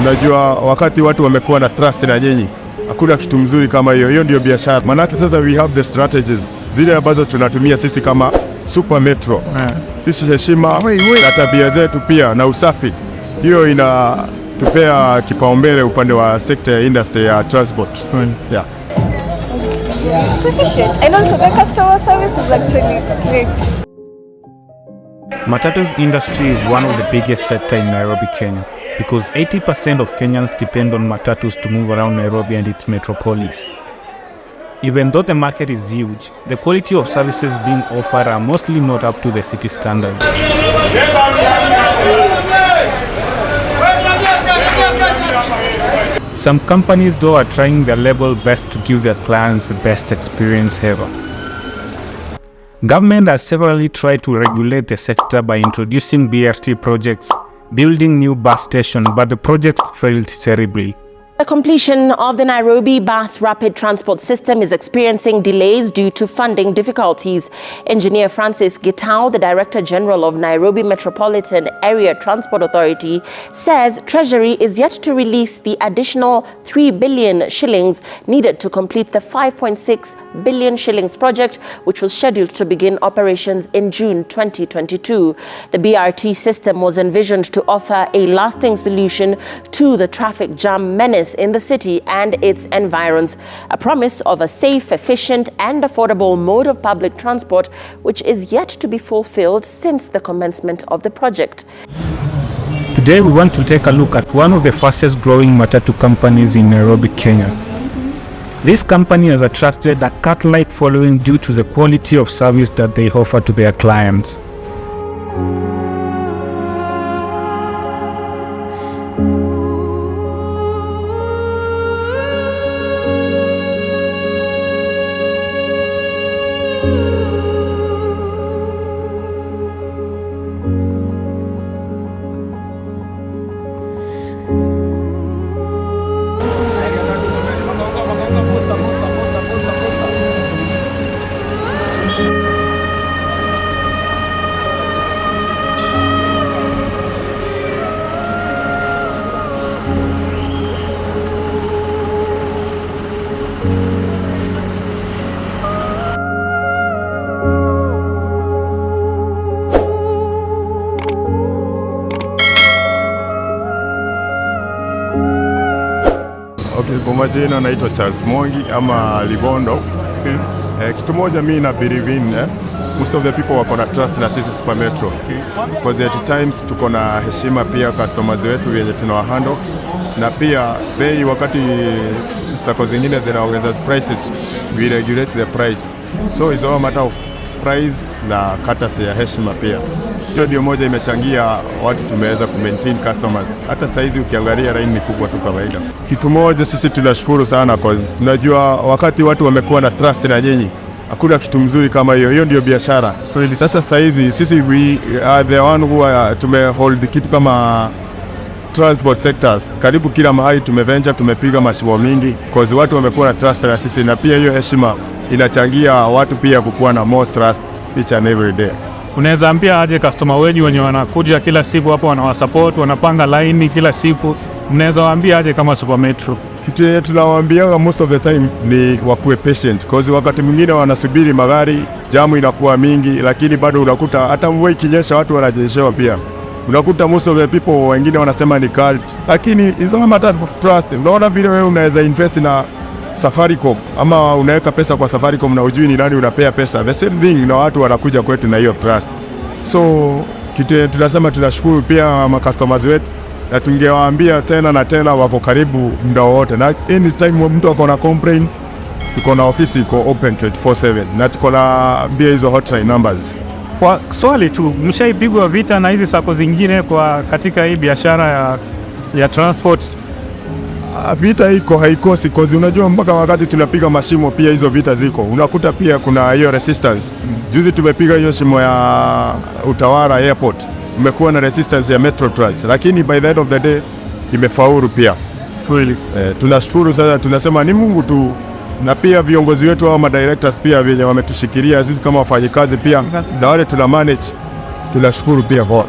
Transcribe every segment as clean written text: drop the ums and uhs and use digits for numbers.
Unajua wakati watu wamekuwa na trust na nyinyi, hakuna kitu mzuri kama hiyo. Hiyo ndio biashara. Manake sasa we have the strategies zile ambazo tunatumia sisi kama Super Metro. Sisi heshima na tabia zetu pia na usafi, hiyo inatupea kipaumbele upande wa sekta ya industry ya transport. Yeah. It's efficient and also the customer service is actually great. Matatu's industry is one of the biggest sector in Nairobi, Kenya, because 80% of Kenyans depend on matatus to move around Nairobi and its metropolis. Even though the market is huge, the quality of services being offered are mostly not up to the city standard. Some companies though are trying their level best to give their clients the best experience ever. Government has severally tried to regulate the sector by introducing BRT projects, building new bus stations, but the project failed terribly. The completion of the Nairobi bus rapid transport system is experiencing delays due to funding difficulties. Engineer Francis Gitau, the Director General of Nairobi Metropolitan Area Transport Authority, says Treasury is yet to release the additional 3 billion shillings needed to complete the 5.6 billion shillings project, which was scheduled to begin operations in June 2022. The BRT system was envisioned to offer a lasting solution to the traffic jam menace in the city and its environs, a promise of a safe, efficient and affordable mode of public transport which is yet to be fulfilled since the commencement of the project. Today we want to take a look at one of the fastest growing matatu companies in Nairobi, Kenya. This company has attracted a cat-like following due to the quality of service that they offer to their clients. Okay, kwa majina naitwa Charles Mongi ama Libondo. Kitu moja mimi na believe in, most of the people wako na trust na sisi Super Metro. Because at times tuko na heshima pia customers wetu wenye tunawahandle, na pia bei wakati sako zingine zinaongeza prices, we regulate the price. So it's all matter of price na katasi ya heshima pia. Hiyo ndio moja imechangia watu tumeweza kumaintain customers. Hata sasa hizi ukiangalia line ni kubwa tu kawaida. Kitu moja sisi tunashukuru sana kwa tunajua wakati watu wamekuwa na trust na nyinyi, hakuna kitu mzuri kama hiyo. Hiyo ndio biashara. Sasa hivi sisi we are the one who tumehold kitu kama transport sectors. Karibu kila mahali tumeventure, tumepiga mashimo mingi because watu wamekuwa na trust na sisi, na pia hiyo heshima inachangia watu pia kukuwa na more trust each and every day. Unaweza ambia aje customer wenyu wenye wanakuja kila siku hapo wanawasupport, wanapanga line kila siku, mnaweza waambia aje kama Super Metro? Kitu yetu tunawaambia most of the time ni wakuwe patient, because wakati mwingine wanasubiri magari, jamu inakuwa mingi, lakini bado unakuta hata mvua ikinyesha watu wanajeshewa pia. Unakuta most of the people wengine wanasema ni cult, lakini it's all matter of trust. Unaona vile wewe unaweza invest na Safaricom ama unaweka pesa kwa Safaricom na ujui ni nani unapea pesa, the same thing na watu wanakuja kwetu na hiyo trust. So kitu tunasema tunashukuru pia customers wetu, na tungewaambia tena na tena wako karibu muda wote, na anytime mtu ako na complaint tuko na ofisi iko open 24/7 na tuko na mbia hizo hotline numbers. Kwa swali tu, mshaipigwa vita na hizi sako zingine kwa katika hii biashara ya transport? Vita iko haikosi, cause unajua mpaka wakati tunapiga mashimo pia hizo vita ziko. Unakuta pia kuna hiyo resistance. Juzi tumepiga hiyo shimo ya Utawala Airport, umekuwa na resistance ya Metro Trans, lakini by the end of the day imefaulu pia. Kweli. Tunashukuru sasa, tunasema ni Mungu tu, na pia viongozi wetu au madirectors pia wenye wametushikilia sisi kama wafanyikazi pia na wale tuna manage, tunashukuru pia kwa.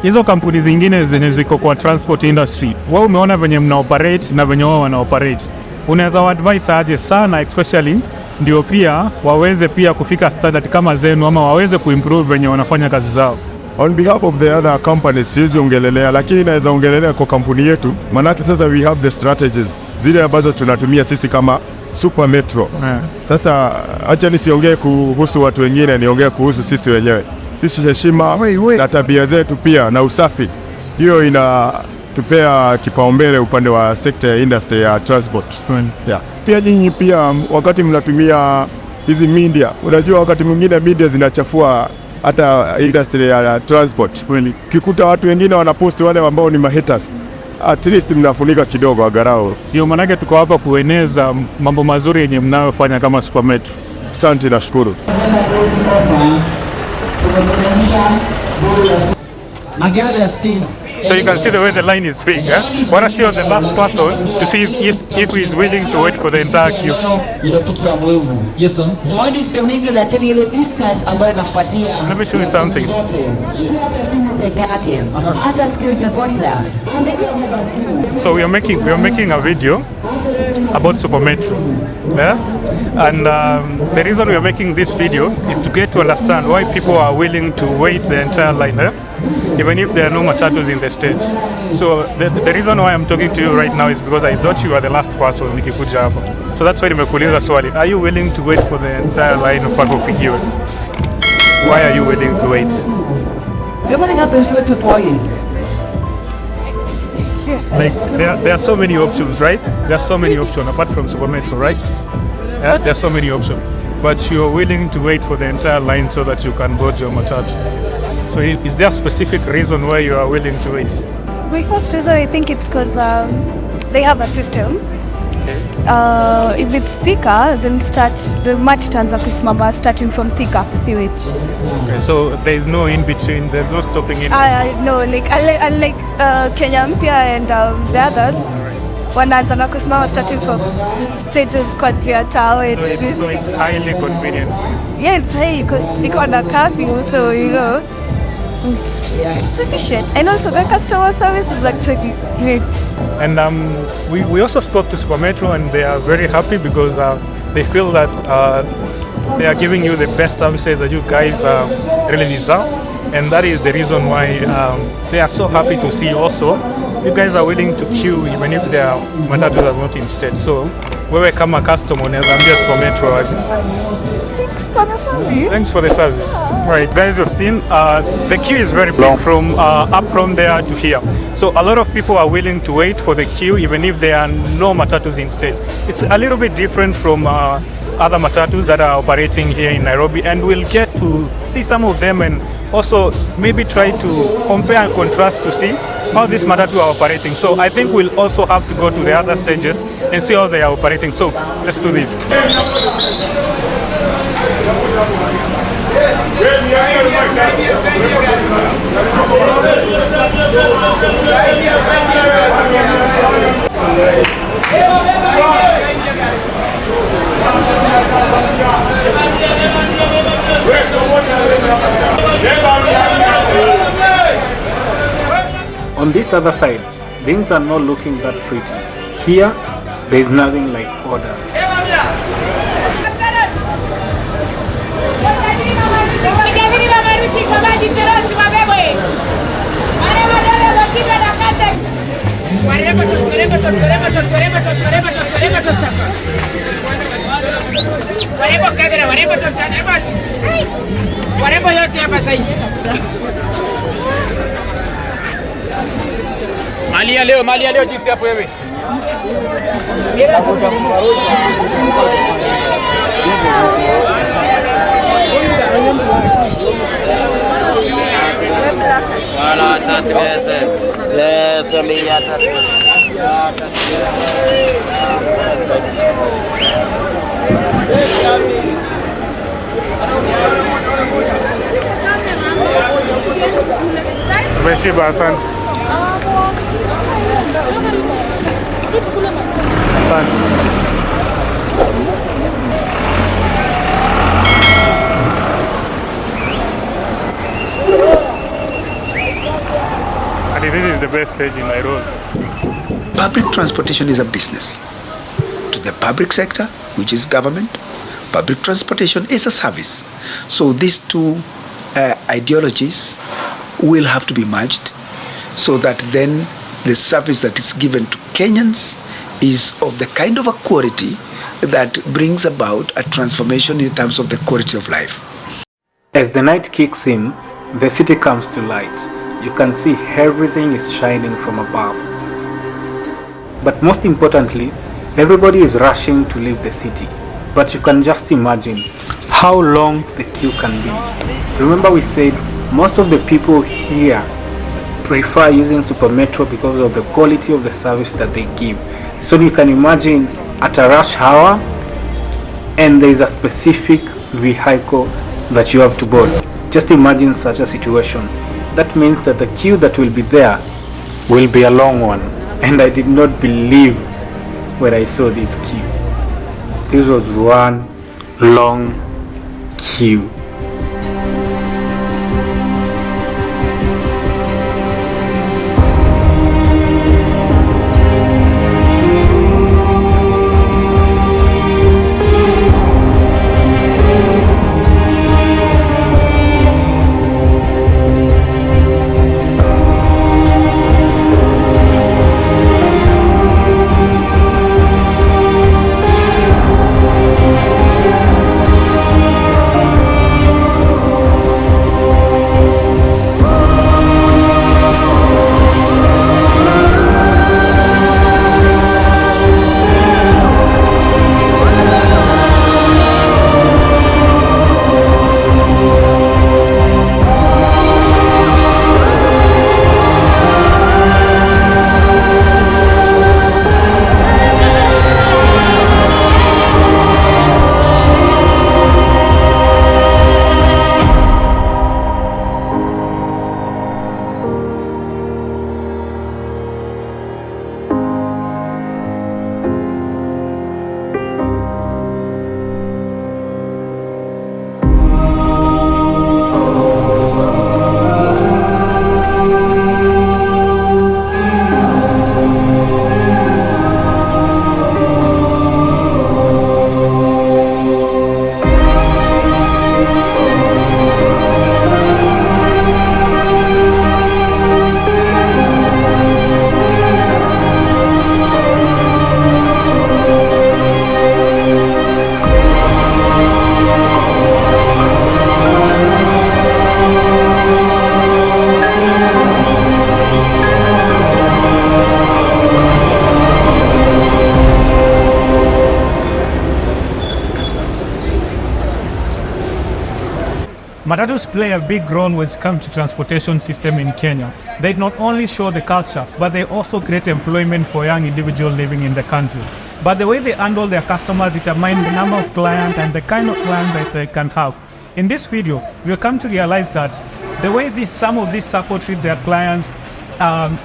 hizo kampuni zingine zenye ziko kwa transport industry, wao umeona venye mna operate na venye wao wana operate, unaweza advise aje sana, especially ndio pia waweze pia kufika standard kama zenu, ama waweze kuimprove venye wanafanya kazi zao? On behalf of the other companies siwezi ongelelea, lakini naweza ongelelea kwa kampuni yetu, manake sasa we have the strategies zile ambazo tunatumia sisi kama Super Metro. Sasa acha nisiongee kuhusu watu wengine, niongee kuhusu sisi wenyewe. Sisi heshima na tabia zetu pia na usafi, hiyo inatupea kipaumbele upande wa sekta ya industry ya transport. Pia nyinyi pia wakati mnatumia hizi media, unajua wakati mwingine media zinachafua hata industry ya transport. Kikuta watu wengine wanapost wale ambao ni mahaters, at least mnafunika kidogo agarao. Ndio manake tuko hapa kueneza mambo mazuri yenye mnayofanya kama Super Metro. Asante na shukuru. So you can see the way the line is big. What I see on the last person to see if he is willing to wait for the entire queue. Yes, sir. Let me show you something. So we are making a video about Super Metro. And the reason we are making this video is to get to understand why people are willing to wait the entire line, even if there are no matatus in the stage. So the reason why I'm talking to you right now is because I thought you were the last person nikikuja hapa. So that's why nimekuuliza swali. Are you willing to wait for the entire line mpaka ufikiwe? Why are you willing to wait? Like there are so many options, right? There are so many options apart from Super Metro, right? Yeah, there are so many options, but you're willing to wait for the entire line so that you can board your matatu. So is there a specific reason why you are willing to wait? My first reason, I think it's because they have a system. If it's Thika, then the match turns up to starting from Thika, sewage. Okay, so there's no in between, there's no stopping in? No, like unlike Kenya Mpya and the others, wanaanza kusimama starting from stages kuanzia Tower. So it's highly convenient. Yes, hey, iko na curfew, so you know, it's efficient. And also the customer service is actually great. And we also spoke to Super Metro and they are very happy because they feel that they are giving you the best services that you guys really deserve. And that is the reason why they are so happy to see also you guys are willing to queue even if their matatus are not in state. So wewe kama customer unaweza ambia Super Metro aje. Thanks for the service. Thanks for the service. Right, guys, you've seen the queue is very long from up from there to here. So a lot of people are willing to wait for the queue even if there are no matatus in stage. It's a little bit different from other matatus that are operating here in Nairobi, and we'll get to see some of them and also maybe try to compare and contrast to see how these matatu are operating. So I think we'll also have to go to the other stages and see how they are operating. So let's do this. On this other side, things are not looking that pretty. Here, there is nothing like order. Mali ya leo jinsi hapo wewe. Wala tatu lesa mia tatu. Umeshiba, asante. Asante. best stage in Nairobi. Public transportation is a business. To the public sector, which is government, public transportation is a service. So these two ideologies will have to be merged so that then the service that is given to Kenyans is of the kind of a quality that brings about a transformation in terms of the quality of life. As the night kicks in, the city comes to light. You can see everything is shining from above. But most importantly, everybody is rushing to leave the city. But you can just imagine how long the queue can be. Remember we said most of the people here prefer using Super Metro because of the quality of the service that they give. So you can imagine at a rush hour and there is a specific vehicle that you have to board. Just imagine such a situation. That means that the queue that will be there will be a long one. And I did not believe when I saw this queue. This was one long queue. Matatus play a big role when it comes to transportation system in Kenya. They not only show the culture, but they also create employment for young individuals living in the country. But the way they handle their customers determine the number of clients and the kind of client that they can have. In this video, we'll come to realize that the way some of these SACCO treat their clients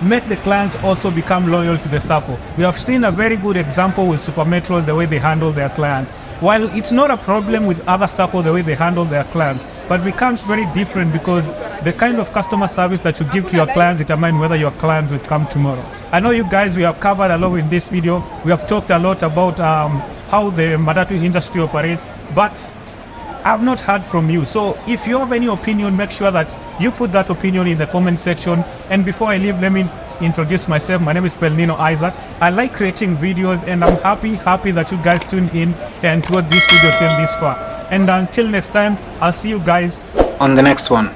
make the clients also become loyal to the SACCO. We have seen a very good example with Super Metro, the way they handle their client. While it's not a problem with other SACCO, the way they handle their clients, but becomes very different because the kind of customer service that you give to your clients determine whether your clients will come tomorrow. I know you guys, we have covered a lot in this video. We have talked a lot about how the matatu industry operates, but I've not heard from you. So if you have any opinion, make sure that you put that opinion in the comment section. And before I leave, let me introduce myself. My name is Pelnino Isaac. I like creating videos, and I'm happy that you guys tuned in and watched this video till this far. And until next time, I'll see you guys on the next one.